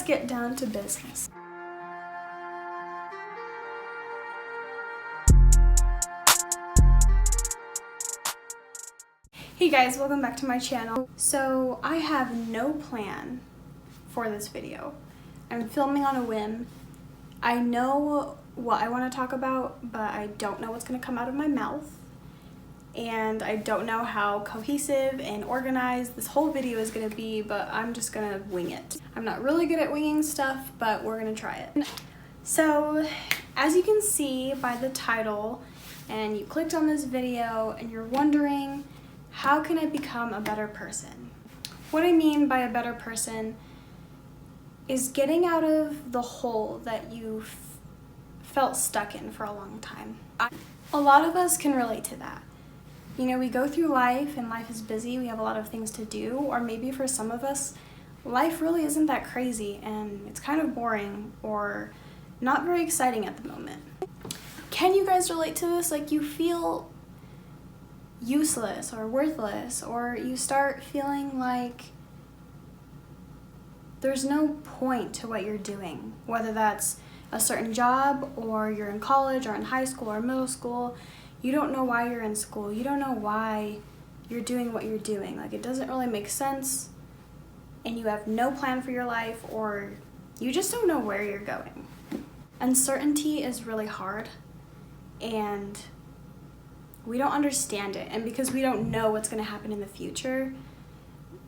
get down to business. Hey guys, welcome back to my channel. So I have no plan for this video. I'm filming on a whim. I know what I want to talk about, but I don't know what's going to come out of my mouth. And I don't know how cohesive and organized this whole video is going to be, but I'm just going to wing it. I'm not really good at winging stuff, but we're going to try it. So, as you can see by the title, and you clicked on this video and you're wondering, how can I become a better person? What I mean by a better person is getting out of the hole that you've felt stuck in for a long time. A lot of us can relate to that. You know, we go through life and life is busy, we have a lot of things to do, or maybe for some of us, life really isn't that crazy and it's kind of boring or not very exciting at the moment. Can you guys relate to this? Like, you feel useless or worthless, or you start feeling like there's no point to what you're doing, whether that's a certain job or you're in college or in high school or middle school. You don't know why you're in school. You don't know why you're doing what you're doing. Like, it doesn't really make sense, and you have no plan for your life, or you just don't know where you're going. Uncertainty is really hard, and we don't understand it. And because we don't know what's going to happen in the future,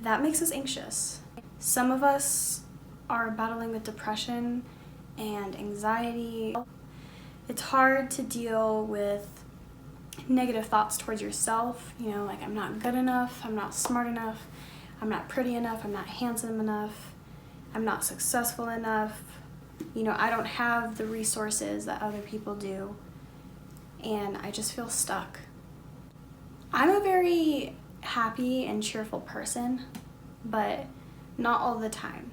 that makes us anxious. Some of us are battling with depression and anxiety. It's hard to deal with negative thoughts towards yourself, you know, like, I'm not good enough, I'm not smart enough, I'm not pretty enough, I'm not handsome enough, I'm not successful enough, you know, I don't have the resources that other people do, and I just feel stuck. I'm a very happy and cheerful person, but not all the time.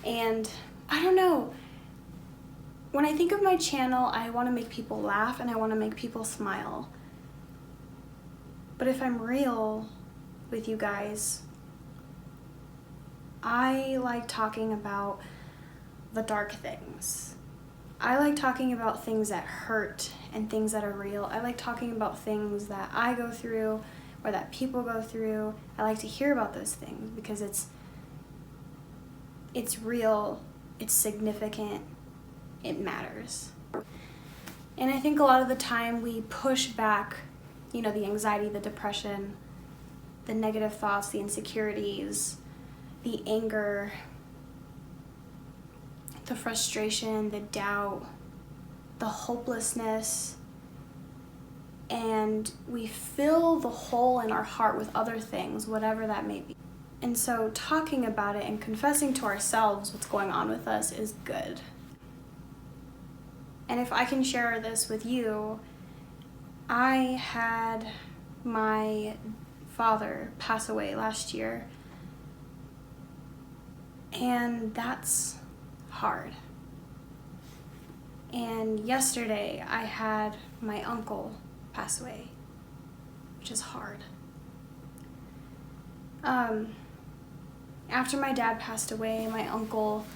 And I don't know, when I think of my channel, I want to make people laugh and I want to make people smile. But if I'm real with you guys, I like talking about the dark things. I like talking about things that hurt and things that are real. I like talking about things that I go through or that people go through. I like to hear about those things because it's real, it's significant, it matters. And I think a lot of the time we push back, you know, the anxiety, the depression, the negative thoughts, the insecurities, the anger, the frustration, the doubt, the hopelessness, and we fill the hole in our heart with other things, whatever that may be. And so talking about it and confessing to ourselves what's going on with us is good. And if I can share this with you, I had my father pass away last year, and that's hard. And yesterday I had my uncle pass away, which is hard. After my dad passed away, my uncle,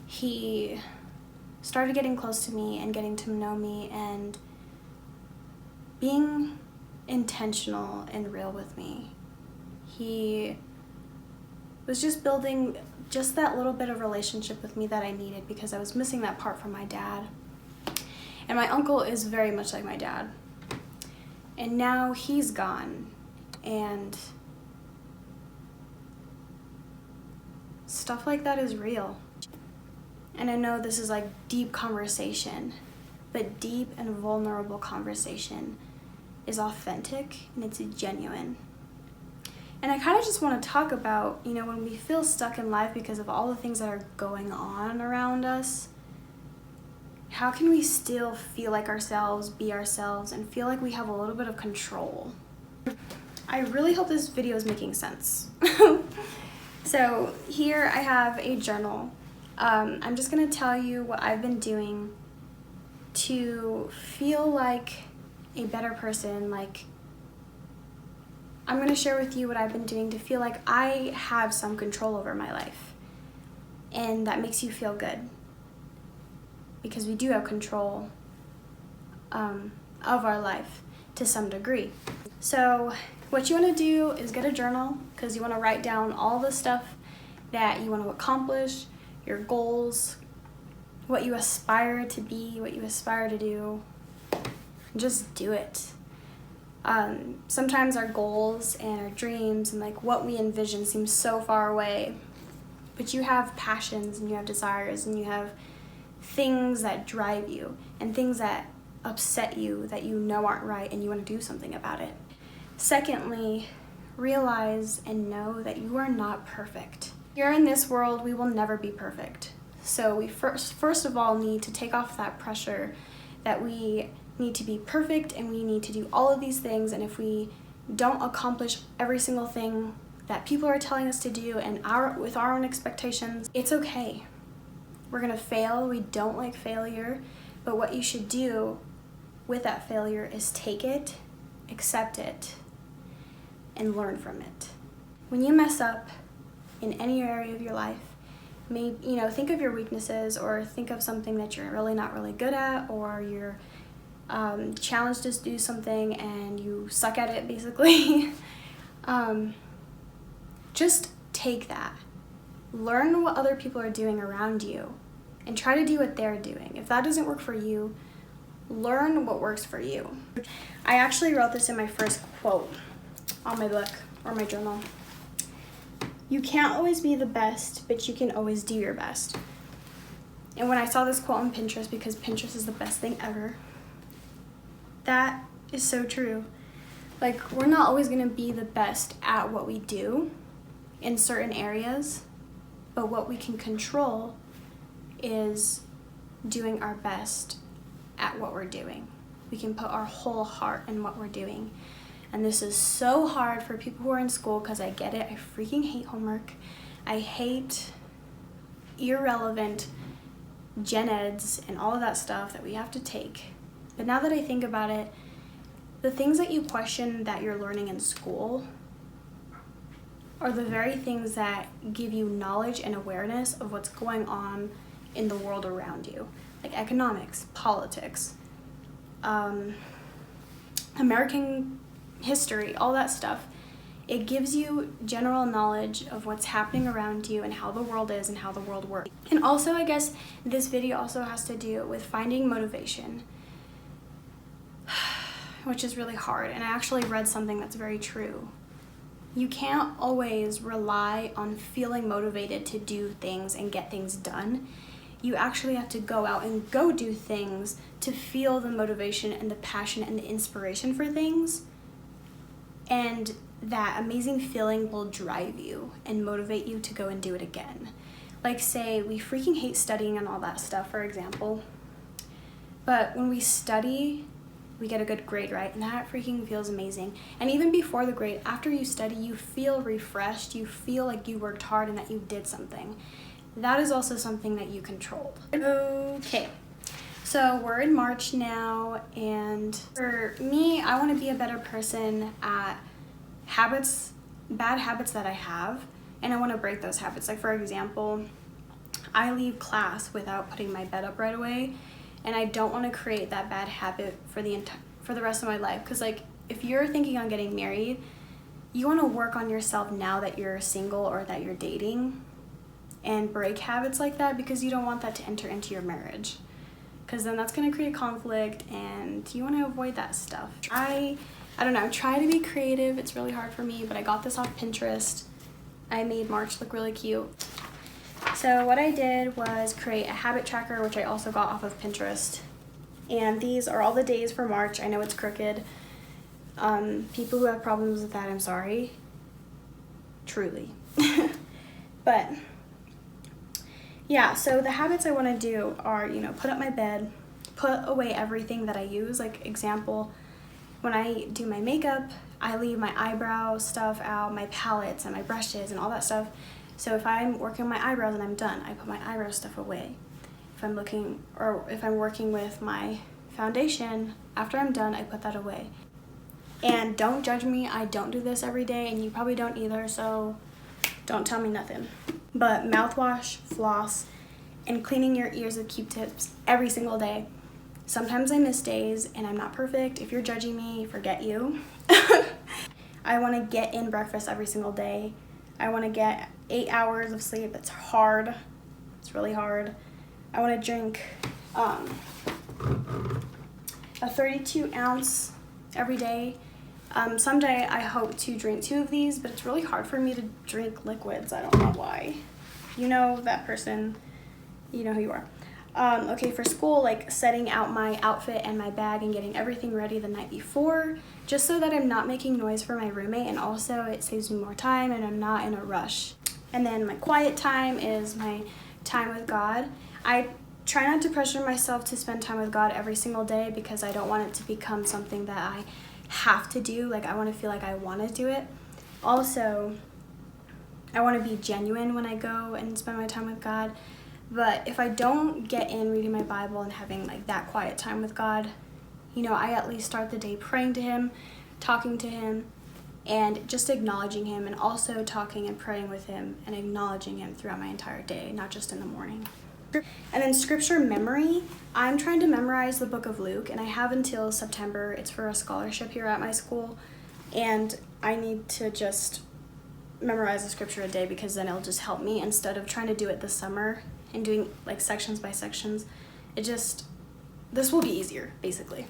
he started getting close to me and getting to know me and being intentional and real with me. He was just building just that little bit of relationship with me that I needed, because I was missing that part from my dad. And my uncle is very much like my dad. And now he's gone, and stuff like that is real. And I know this is like deep conversation, but deep and vulnerable conversation is authentic and it's genuine. And I kind of just want to talk about, you know, when we feel stuck in life because of all the things that are going on around us, how can we still feel like ourselves, be ourselves, and feel like we have a little bit of control? I really hope this video is making sense. So here I have a journal. I'm just going to tell you what I've been doing to feel like a better person. Like, I'm going to share with you what I've been doing to feel like I have some control over my life. and that makes you feel good, because we do have control of our life to some degree. So what you want to do is get a journal, because you want to write down all the stuff that you want to accomplish, your goals, what you aspire to be, what you aspire to do. Just do it. Sometimes our goals and our dreams and like what we envision seems so far away, but you have passions and you have desires and you have things that drive you and things that upset you that you know aren't right and you want to do something about it. Secondly, realize and know that you are not perfect. Here in this world, we will never be perfect. So we first of all need to take off that pressure that we need to be perfect and we need to do all of these things, and if we don't accomplish every single thing that people are telling us to do and with our own expectations, it's okay. We're gonna fail. We don't like failure, but what you should do with that failure is take it, accept it, and learn from it. When you mess up in any area of your life, maybe, think of your weaknesses, or think of something that you're really not really good at, or you're challenged to do something and you suck at it, basically. Just take that. Learn what other people are doing around you and try to do what they're doing. If that doesn't work for you, learn what works for you. I actually wrote this in my first quote on my book or my journal. You can't always be the best, but you can always do your best. And when I saw this quote on Pinterest, because Pinterest is the best thing ever, that is so true. Like, we're not always gonna be the best at what we do in certain areas, but what we can control is doing our best at what we're doing. We can put our whole heart in what we're doing. And this is so hard for people who are in school, because I get it. I freaking hate homework. I hate irrelevant gen eds and all of that stuff that we have to take. But now that I think about it, the things that you question that you're learning in school are the very things that give you knowledge and awareness of what's going on in the world around you. Like economics, politics, American history, all that stuff. It gives you general knowledge of what's happening around you and how the world is and how the world works. And also, I guess this video also has to do with finding motivation, which is really hard. And I actually read something that's very true. You can't always rely on feeling motivated to do things and get things done. You actually have to go out and go do things to feel the motivation and the passion and the inspiration for things. And that amazing feeling will drive you and motivate you to go and do it again. Like, say we freaking hate studying and all that stuff, for example. But when we study, we get a good grade, right? And that freaking feels amazing. And even before the grade, after you study, you feel refreshed. You feel like you worked hard and that you did something. That is also something that you controlled. Okay, so we're in March now, and for me, I want to be a better person at bad habits that I have, and I want to break those habits. Like, for example, I leave class without putting my bed up right away, and I don't want to create that bad habit for the rest of my life. Because, like, if you're thinking on getting married, you want to work on yourself now that you're single or that you're dating, and break habits like that, because you don't want that to enter into your marriage, because then that's going to create conflict and you want to avoid that stuff. I don't know, try to be creative. It's really hard for me, but I got this off Pinterest. I made March look really cute. So what I did was create a habit tracker, which I also got off of Pinterest, and these are all the days for March. I know it's crooked. People who have problems with that, I'm sorry, truly. But yeah, so the habits I want to do are, put up my bed, put away everything that I use. Like, example, when I do my makeup, I leave my eyebrow stuff out, my palettes and my brushes and all that stuff. So if I'm working on my eyebrows and I'm done, I put my eyebrow stuff away. If I'm working with my foundation, after I'm done, I put that away. And don't judge me, I don't do this every day, and you probably don't either, so don't tell me nothing. But mouthwash, floss, and cleaning your ears with Q-tips every single day. Sometimes I miss days and I'm not perfect. If you're judging me, forget you. I want to get in breakfast every single day. I want to get 8 hours of sleep. It's hard. It's really hard. I want to drink a 32 ounce every day. Someday I hope to drink 2 of these, but it's really hard for me to drink liquids. I don't know why. You know that person, you know who you are. Okay, for school, like setting out my outfit and my bag and getting everything ready the night before, just so that I'm not making noise for my roommate, and also it saves me more time and I'm not in a rush. And then my quiet time is my time with God. I try not to pressure myself to spend time with God every single day because I don't want it to become something that I have to do. Like, I want to feel like I want to do it. Also, I want to be genuine when I go and spend my time with God. But if I don't get in reading my Bible and having like that quiet time with God, you know, I at least start the day praying to Him, talking to Him, and just acknowledging Him, and also talking and praying with Him and acknowledging Him throughout my entire day, not just in the morning. And then scripture memory, I'm trying to memorize the book of Luke, and I have until September. It's for a scholarship here at my school, and I need to just memorize the scripture a day because then it'll just help me instead of trying to do it this summer and doing like sections by sections. This will be easier, basically.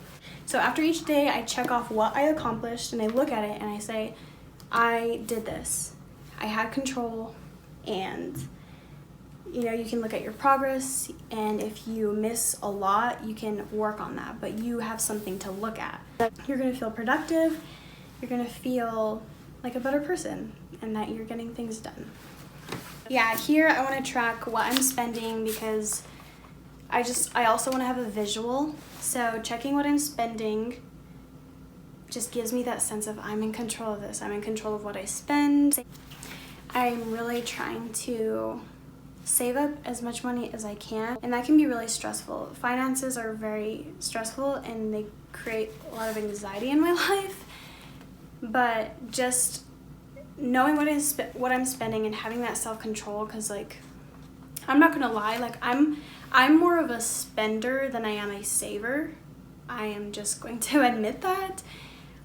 So after each day, I check off what I accomplished and I look at it and I say, I did this. I had control, and you know, you can look at your progress, and if you miss a lot, you can work on that, but you have something to look at. You're gonna feel productive, you're gonna feel like a better person, and that you're getting things done. Yeah, here I want to track what I'm spending because I also want to have a visual. So checking what I'm spending just gives me that sense of I'm in control of this. I'm in control of what I spend. I'm really trying to save up as much money as I can, and that can be really stressful. Finances are very stressful and they create a lot of anxiety in my life, but just knowing what I'm spending and having that self-control, because like I'm not gonna lie, like I'm more of a spender than I am a saver. I am just going to admit that,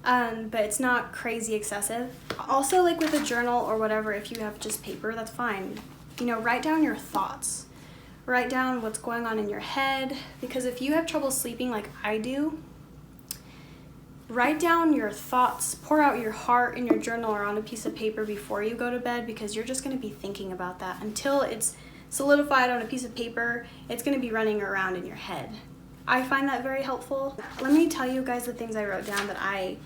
but it's not crazy excessive. Also, like with a journal or whatever, if you have just paper, that's fine. You know, write down your thoughts, write down what's going on in your head, because if you have trouble sleeping like I do, write down your thoughts, pour out your heart in your journal or on a piece of paper before you go to bed, because you're just going to be thinking about that until it's solidified on a piece of paper. It's going to be running around in your head. I find that very helpful. Let me tell you guys the things I wrote down that I,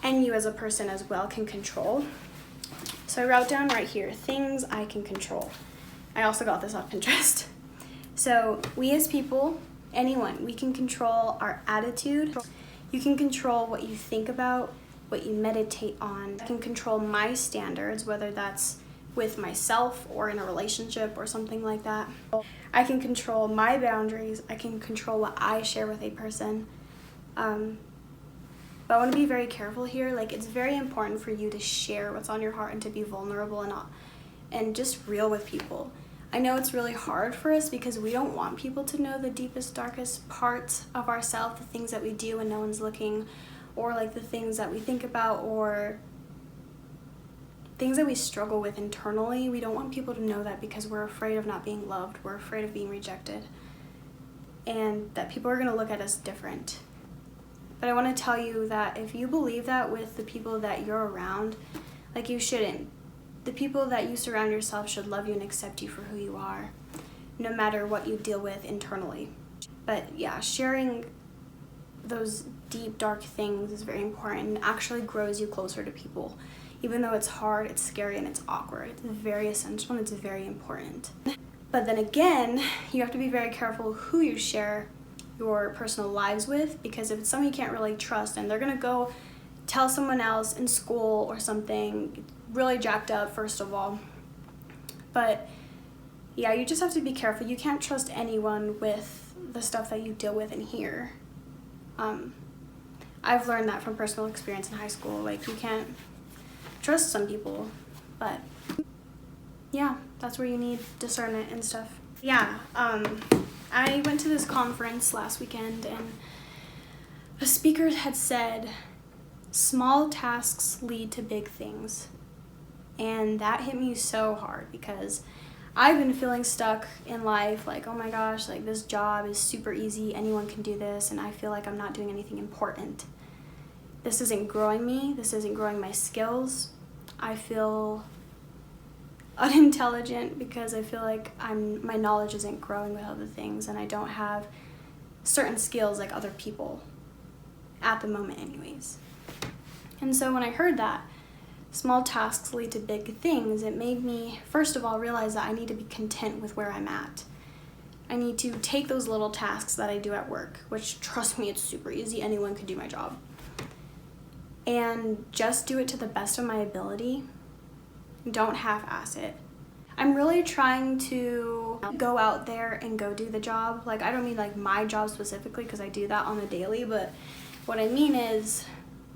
and you as a person as well, can control. So I wrote down right here, things I can control. I also got this off Pinterest. So we as people, anyone, we can control our attitude. You can control what you think about, what you meditate on. I can control my standards, whether that's with myself or in a relationship or something like that. I can control my boundaries. I can control what I share with a person. But I want to be very careful here. Like, it's very important for you to share what's on your heart and to be vulnerable and just real with people. I know it's really hard for us because we don't want people to know the deepest, darkest parts of ourselves, the things that we do when no one's looking, or like the things that we think about, or things that we struggle with internally. We don't want people to know that because we're afraid of not being loved. We're afraid of being rejected, and that people are going to look at us different. But I want to tell you that if you believe that with the people that you're around, like, you shouldn't. The people that you surround yourself should love you and accept you for who you are, no matter what you deal with internally. But yeah, sharing those deep, dark things is very important and actually grows you closer to people. Even though it's hard, it's scary, and it's awkward, it's very essential and it's very important. But then again, you have to be very careful who you share your personal lives with, because if it's someone you can't really trust and they're gonna go tell someone else in school or something, really jacked up, first of all. But yeah, you just have to be careful. You can't trust anyone with the stuff that you deal with in here. I've learned that from personal experience in high school. Like, you can't trust some people, but yeah, that's where you need discernment and stuff. Yeah, I went to this conference last weekend, and a speaker had said, small tasks lead to big things. And that hit me so hard because I've been feeling stuck in life, like, oh my gosh, like this job is super easy, anyone can do this, and I feel like I'm not doing anything important. This isn't growing me, this isn't growing my skills. I feel unintelligent because I feel like my knowledge isn't growing with other things, and I don't have certain skills like other people at the moment anyways. And so when I heard that small tasks lead to big things, it made me first of all realize that I need to be content with where I'm at. I need to take those little tasks that I do at work, which, trust me, it's super easy, anyone could do my job, and just do it to the best of my ability. Don't half-ass it. I'm really trying to go out there and go do the job. Like, I don't mean like my job specifically, because I do that on the daily, but what I mean is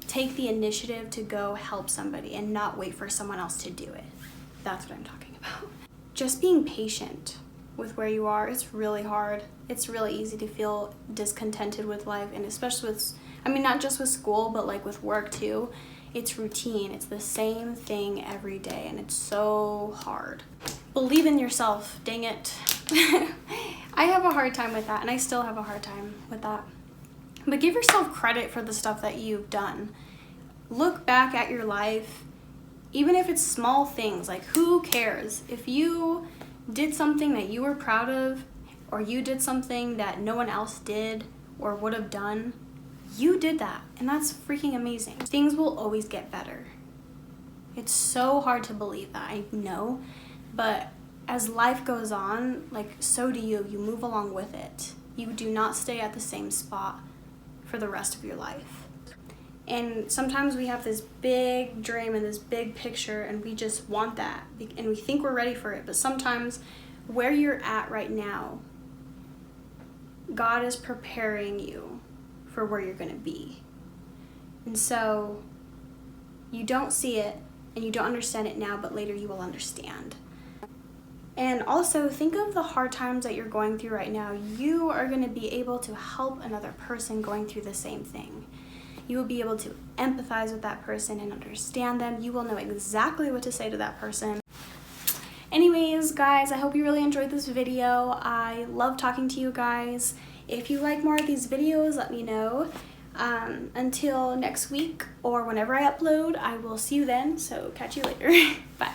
take the initiative to go help somebody and not wait for someone else to do it. That's what I'm talking about. Just being patient with where you are. It's really hard. It's really easy to feel discontented with life, and especially with, I mean, not just with school, but like with work too. It's routine. It's the same thing every day, and it's so hard. Believe in yourself, dang it. I have a hard time with that, and I still have a hard time with that. But give yourself credit for the stuff that you've done. Look back at your life, even if it's small things, like who cares? If you did something that you were proud of, or you did something that no one else did or would have done, you did that, and that's freaking amazing. Things will always get better. It's so hard to believe that, I know, but as life goes on, like, so do you. You move along with it. You do not stay at the same spot for the rest of your life. And sometimes we have this big dream and this big picture, and we just want that, and we think we're ready for it, but sometimes where you're at right now, God is preparing you for where you're going to be. And so you don't see it and you don't understand it now, but later you will understand. And also think of the hard times that you're going through right now. You are going to be able to help another person going through the same thing. You will be able to empathize with that person and understand them. You will know exactly what to say to that person. Anyways, guys, I hope you really enjoyed this video. I love talking to you guys. If you like more of these videos, let me know. Until next week or whenever I upload, I will see you then. So catch you later. Bye.